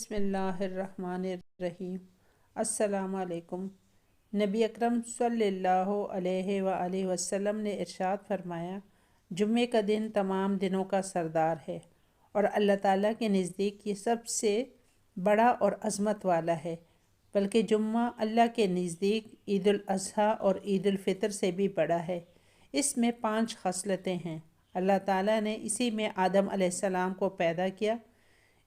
بسم اللہ الرحمن الرحیم۔ السلام علیکم۔ نبی اکرم صلی اللہ علیہ وآلہ وسلم نے ارشاد فرمایا، جمعے کا دن تمام دنوں کا سردار ہے اور اللہ تعالیٰ کے نزدیک یہ سب سے بڑا اور عظمت والا ہے، بلکہ جمعہ اللہ کے نزدیک عید الاضحیٰ اور عید الفطر سے بھی بڑا ہے۔ اس میں 5 خصلتیں ہیں۔ اللہ تعالیٰ نے اسی میں آدم علیہ السلام کو پیدا کیا،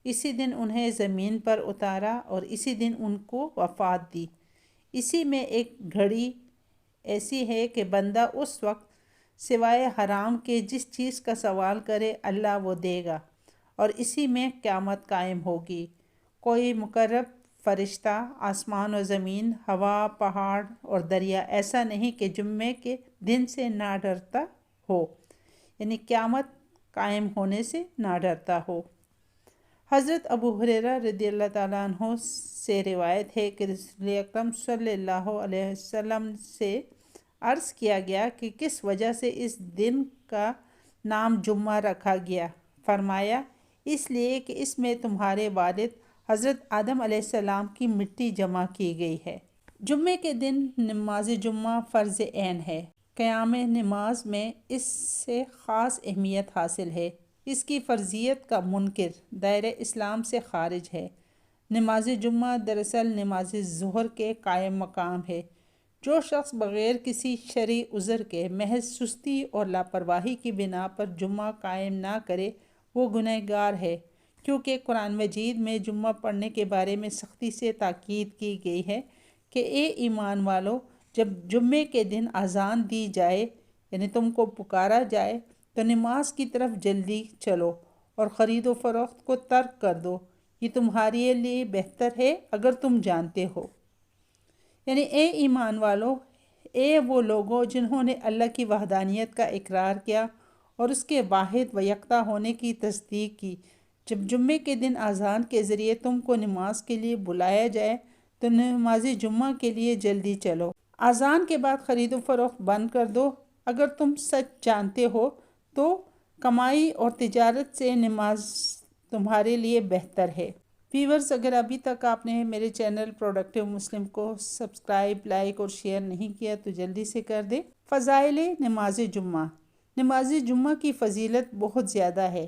اسی دن انہیں زمین پر اتارا اور اسی دن ان کو وفات دی۔ اسی میں ایک گھڑی ایسی ہے کہ بندہ اس وقت سوائے حرام کے جس چیز کا سوال کرے اللہ وہ دے گا، اور اسی میں قیامت قائم ہوگی۔ کوئی مقرب فرشتہ، آسمان و زمین، ہوا، پہاڑ اور دریا ایسا نہیں کہ جمعے کے دن سے نہ ڈرتا ہو، یعنی قیامت قائم ہونے سے نہ ڈرتا ہو۔ حضرت ابو ہریرہ رضی اللہ تعالیٰ عنہ سے روایت ہے کہ رسول اکرم صلی اللہ علیہ وسلم سے عرض کیا گیا کہ کس وجہ سے اس دن کا نام جمعہ رکھا گیا؟ فرمایا، اس لیے کہ اس میں تمہارے والد حضرت آدم علیہ السلام کی مٹی جمع کی گئی ہے۔ جمعے کے دن نماز جمعہ فرض عین ہے۔ قیام نماز میں اس سے خاص اہمیت حاصل ہے۔ اس کی فرضیت کا منکر دائرہ اسلام سے خارج ہے۔ نماز جمعہ دراصل نماز ظہر کے قائم مقام ہے۔ جو شخص بغیر کسی شرعی عذر کے محض سستی اور لاپرواہی کی بنا پر جمعہ قائم نہ کرے وہ گنہگار ہے، کیونکہ قرآن مجید میں جمعہ پڑھنے کے بارے میں سختی سے تاکید کی گئی ہے کہ اے ایمان والو، جب جمعے کے دن اذان دی جائے، یعنی تم کو پکارا جائے، تو نماز کی طرف جلدی چلو اور خرید و فروخت کو ترک کر دو، یہ تمہارے لیے بہتر ہے اگر تم جانتے ہو۔ یعنی اے ایمان والو، اے وہ لوگوں جنہوں نے اللہ کی وحدانیت کا اقرار کیا اور اس کے واحد و یکتا ہونے کی تصدیق کی، جب جمعے کے دن اذان کے ذریعے تم کو نماز کے لیے بلایا جائے تو نماز جمعہ کے لیے جلدی چلو۔ اذان کے بعد خرید و فروخت بند کر دو۔ اگر تم سچ جانتے ہو تو کمائی اور تجارت سے نماز تمہارے لیے بہتر ہے۔ ویورز، اگر ابھی تک آپ نے میرے چینل پروڈکٹیو مسلم کو سبسکرائب، لائک اور شیئر نہیں کیا تو جلدی سے کر دیں۔ فضائل نماز جمعہ۔ نماز جمعہ کی فضیلت بہت زیادہ ہے،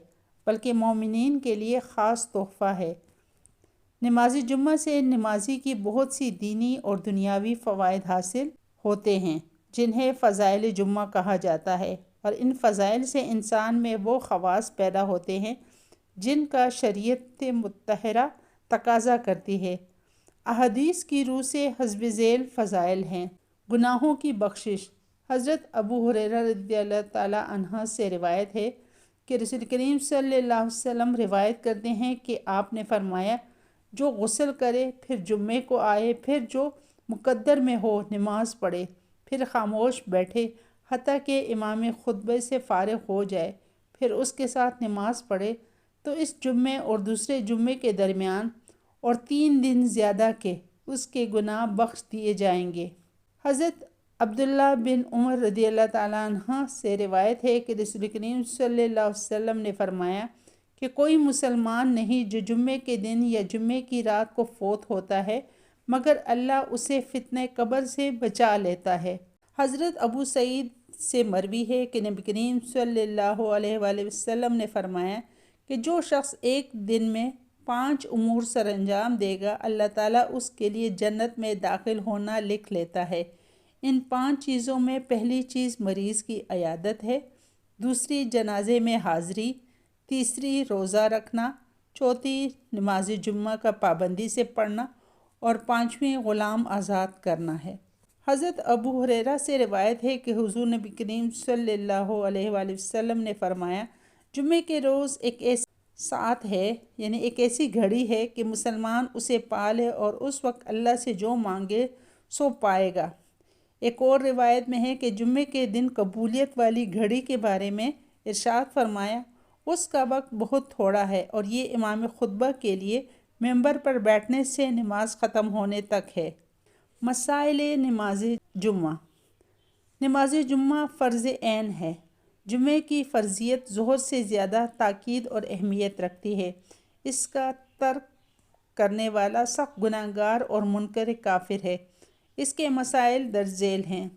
بلکہ مومنین کے لیے خاص تحفہ ہے۔ نماز جمعہ سے نمازی کی بہت سی دینی اور دنیاوی فوائد حاصل ہوتے ہیں، جنہیں فضائل جمعہ کہا جاتا ہے، اور ان فضائل سے انسان میں وہ خواص پیدا ہوتے ہیں جن کا شریعت مطہرہ تقاضا کرتی ہے۔ احادیث کی روح سے حسب ذیل فضائل ہیں۔ گناہوں کی بخشش۔ حضرت ابو ہریرہ رضی اللہ تعالیٰ عنہ سے روایت ہے کہ رسول کریم صلی اللہ علیہ وسلم روایت کرتے ہیں کہ آپ نے فرمایا، جو غسل کرے، پھر جمعے کو آئے، پھر جو مقدر میں ہو نماز پڑھے، پھر خاموش بیٹھے حتیٰ کہ امام خطبے سے فارغ ہو جائے، پھر اس کے ساتھ نماز پڑھے، تو اس جمعے اور دوسرے جمعے کے درمیان اور 3 دن زیادہ کے اس کے گناہ بخش دیے جائیں گے۔ حضرت عبداللہ بن عمر رضی اللہ تعالیٰ عنہ سے روایت ہے کہ رسول کریم صلی اللہ علیہ وسلم نے فرمایا کہ کوئی مسلمان نہیں جو جمعے کے دن یا جمعے کی رات کو فوت ہوتا ہے مگر اللہ اسے فتنہ قبر سے بچا لیتا ہے۔ حضرت ابو سعید سے مروی ہے کہ نبی کریم صلی اللہ علیہ وآلہ وسلم نے فرمایا کہ جو شخص ایک دن میں 5 امور سر انجام دے گا، اللہ تعالیٰ اس کے لیے جنت میں داخل ہونا لکھ لیتا ہے۔ ان 5 چیزوں میں پہلی چیز مریض کی عیادت ہے، دوسری جنازے میں حاضری، تیسری روزہ رکھنا، چوتھی نماز جمعہ کا پابندی سے پڑھنا، اور 5ویں غلام آزاد کرنا ہے۔ حضرت ابو ہریرہ سے روایت ہے کہ حضور نبی کریم صلی اللہ علیہ وآلہ وسلم نے فرمایا، جمعے کے روز ایک ایسی ساعت ہے، یعنی ایک ایسی گھڑی ہے کہ مسلمان اسے پالے اور اس وقت اللہ سے جو مانگے سو پائے گا۔ ایک اور روایت میں ہے کہ جمعے کے دن قبولیت والی گھڑی کے بارے میں ارشاد فرمایا، اس کا وقت بہت تھوڑا ہے اور یہ امام خطبہ کے لیے ممبر پر بیٹھنے سے نماز ختم ہونے تک ہے۔ مسائل نماز جمعہ۔ نماز جمعہ فرض عین ہے۔ جمعے کی فرضیت ظہر سے زیادہ تاکید اور اہمیت رکھتی ہے۔ اس کا ترک کرنے والا سخت گناہگار اور منکر کافر ہے۔ اس کے مسائل درج ذیل ہیں۔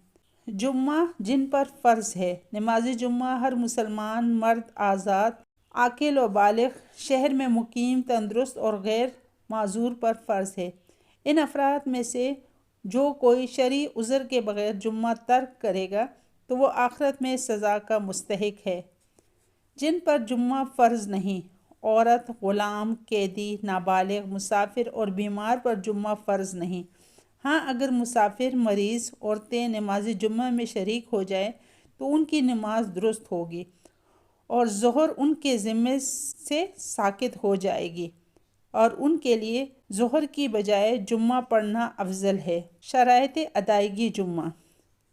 جمعہ جن پر فرض ہے۔ نماز جمعہ ہر مسلمان مرد آزاد، عاقل و بالغ، شہر میں مقیم، تندرست اور غیر معذور پر فرض ہے۔ ان افراد میں سے جو کوئی شرعی عذر کے بغیر جمعہ ترک کرے گا تو وہ آخرت میں سزا کا مستحق ہے۔ جن پر جمعہ فرض نہیں۔ عورت، غلام، قیدی، نابالغ، مسافر اور بیمار پر جمعہ فرض نہیں۔ ہاں اگر مسافر، مریض عورتیں نماز جمعہ میں شریک ہو جائیں تو ان کی نماز درست ہوگی اور ظہر ان کے ذمے سے ساقط ہو جائے گی اور ان کے لیے ظہر کی بجائے جمعہ پڑھنا افضل ہے۔ شرائط ادائیگی جمعہ۔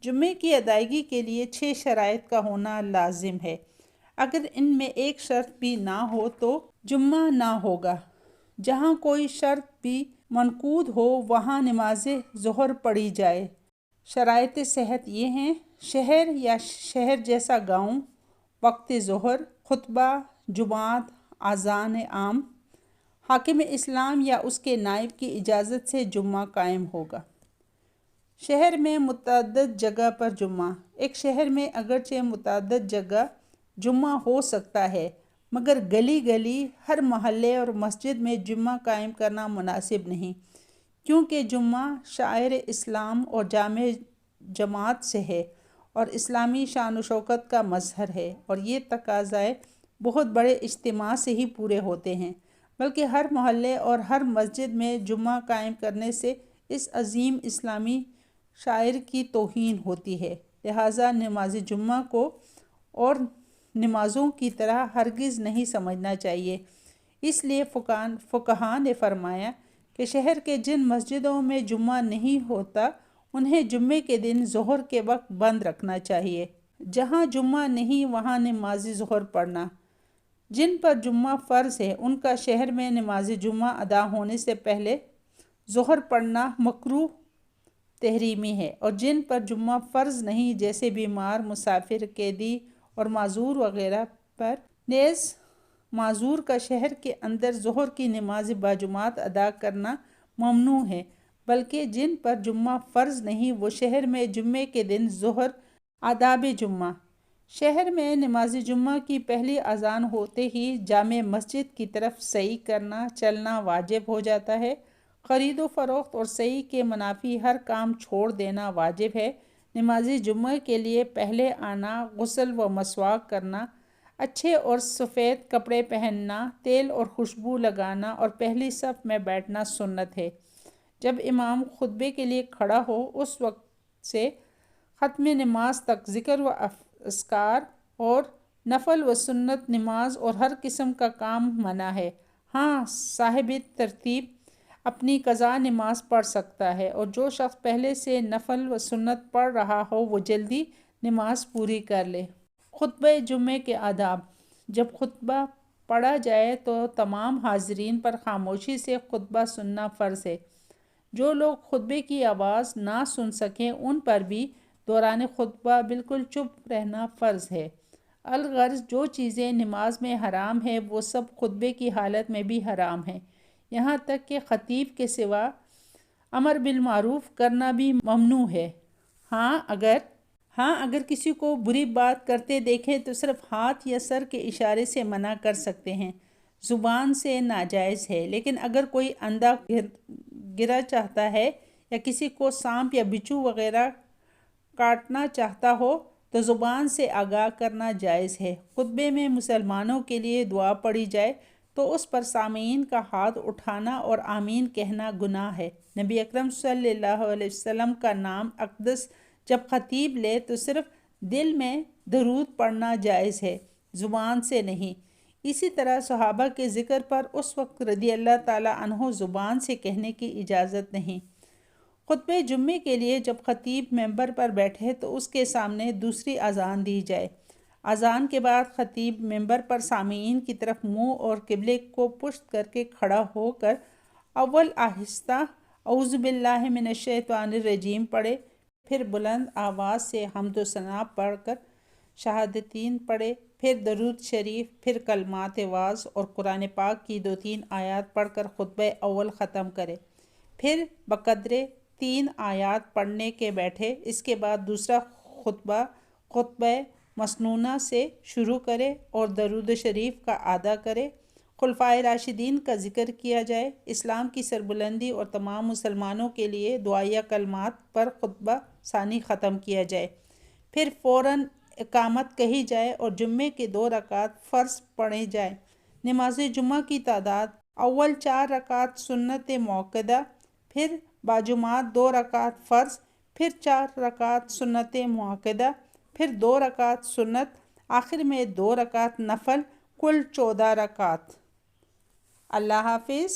جمعے کی ادائیگی کے لیے 6 شرائط کا ہونا لازم ہے۔ اگر ان میں ایک شرط بھی نہ ہو تو جمعہ نہ ہوگا۔ جہاں کوئی شرط بھی منقود ہو وہاں نماز ظہر پڑھی جائے۔ شرائط صحت یہ ہیں: شہر یا شہر جیسا گاؤں، وقت ظہر، خطبہ، جمعات، اذان عام، حاکم اسلام یا اس کے نائب کی اجازت سے جمعہ قائم ہوگا۔ شہر میں متعدد جگہ پر جمعہ۔ ایک شہر میں اگرچہ متعدد جگہ جمعہ ہو سکتا ہے مگر گلی گلی، ہر محلے اور مسجد میں جمعہ قائم کرنا مناسب نہیں، کیونکہ جمعہ شعائر اسلام اور جامع جماعت سے ہے اور اسلامی شان و شوکت کا مظہر ہے، اور یہ تقاضائے بہت بڑے اجتماع سے ہی پورے ہوتے ہیں، بلکہ ہر محلے اور ہر مسجد میں جمعہ قائم کرنے سے اس عظیم اسلامی شاعر کی توہین ہوتی ہے۔ لہٰذا نماز جمعہ کو اور نمازوں کی طرح ہرگز نہیں سمجھنا چاہیے۔ اس لیے فقہا نے فرمایا کہ شہر کے جن مسجدوں میں جمعہ نہیں ہوتا انہیں جمعے کے دن ظہر کے وقت بند رکھنا چاہیے۔ جہاں جمعہ نہیں وہاں نماز ظہر پڑھنا۔ جن پر جمعہ فرض ہے ان کا شہر میں نماز جمعہ ادا ہونے سے پہلے ظہر پڑھنا مکروہ تحریمی ہے، اور جن پر جمعہ فرض نہیں جیسے بیمار، مسافر، قیدی اور معذور وغیرہ پر نیز معذور کا شہر کے اندر ظہر کی نماز باجماعت ادا کرنا ممنوع ہے، بلکہ جن پر جمعہ فرض نہیں وہ شہر میں جمعے کے دن ظہر۔ آداب جمعہ۔ شہر میں نماز جمعہ کی پہلی اذان ہوتے ہی جامع مسجد کی طرف سعی کرنا، چلنا واجب ہو جاتا ہے۔ خرید و فروخت اور سعی کے منافی ہر کام چھوڑ دینا واجب ہے۔ نماز جمعہ کے لیے پہلے آنا، غسل و مسواک کرنا، اچھے اور سفید کپڑے پہننا، تیل اور خوشبو لگانا اور پہلی صف میں بیٹھنا سنت ہے۔ جب امام خطبے کے لیے کھڑا ہو اس وقت سے ختم نماز تک ذکر و اذکار اور نفل و سنت نماز اور ہر قسم کا کام منع ہے۔ ہاں صاحب ترتیب اپنی قضا نماز پڑھ سکتا ہے، اور جو شخص پہلے سے نفل و سنت پڑھ رہا ہو وہ جلدی نماز پوری کر لے۔ خطبہ جمعے کے آداب۔ جب خطبہ پڑھا جائے تو تمام حاضرین پر خاموشی سے خطبہ سننا فرض ہے۔ جو لوگ خطبے کی آواز نہ سن سکیں ان پر بھی دوران خطبہ بالکل چپ رہنا فرض ہے۔ الغرض جو چیزیں نماز میں حرام ہیں وہ سب خطبے کی حالت میں بھی حرام ہیں، یہاں تک کہ خطیب کے سوا امر بالمعروف کرنا بھی ممنوع ہے۔ ہاں اگر کسی کو بری بات کرتے دیکھیں تو صرف ہاتھ یا سر کے اشارے سے منع کر سکتے ہیں، زبان سے ناجائز ہے، لیکن اگر کوئی اندھا گرا چاہتا ہے یا کسی کو سانپ یا بچھو وغیرہ کاٹنا چاہتا ہو تو زبان سے آگاہ کرنا جائز ہے۔ خطبے میں مسلمانوں کے لیے دعا پڑھی جائے تو اس پر سامعین کا ہاتھ اٹھانا اور آمین کہنا گناہ ہے۔ نبی اکرم صلی اللہ علیہ وسلم کا نام اقدس جب خطیب لے تو صرف دل میں درود پڑھنا جائز ہے، زبان سے نہیں۔ اسی طرح صحابہ کے ذکر پر اس وقت رضی اللہ تعالیٰ عنہ زبان سے کہنے کی اجازت نہیں۔ خطبہ جمعے کے لیے جب خطیب ممبر پر بیٹھے تو اس کے سامنے دوسری اذان دی جائے۔ اذان کے بعد خطیب ممبر پر سامعین کی طرف منہ اور قبلے کو پشت کر کے کھڑا ہو کر اول آہستہ اعوذ باللہ من الشیطان الرجیم پڑھے، پھر بلند آواز سے حمد و ثنا پڑھ کر شہادتین پڑھے، پھر درود شریف، پھر کلمات واعظ اور قرآن پاک کی 2-3 آیات پڑھ کر خطبہ اول ختم کرے، پھر بقدرے 3 آیات پڑھنے کے بیٹھے۔ اس کے بعد دوسرا خطبہ مسنونہ سے شروع کرے اور درود شریف کا ادا کرے۔ خلفائے راشدین کا ذکر کیا جائے، اسلام کی سربلندی اور تمام مسلمانوں کے لیے دعائیہ کلمات پر خطبہ ثانی ختم کیا جائے، پھر فوراً اقامت کہی جائے اور جمعے کے 2 رکعت فرض پڑھے جائیں۔ نماز جمعہ کی تعداد: اول 4 رکعت سنت موقدہ، پھر باجماعت 2 رکعت فرض، پھر 4 رکعت سنت موقدہ، پھر 2 رکعت سنت، آخر میں 2 رکعت نفل، کل 14 رکعت۔ اللہ حافظ۔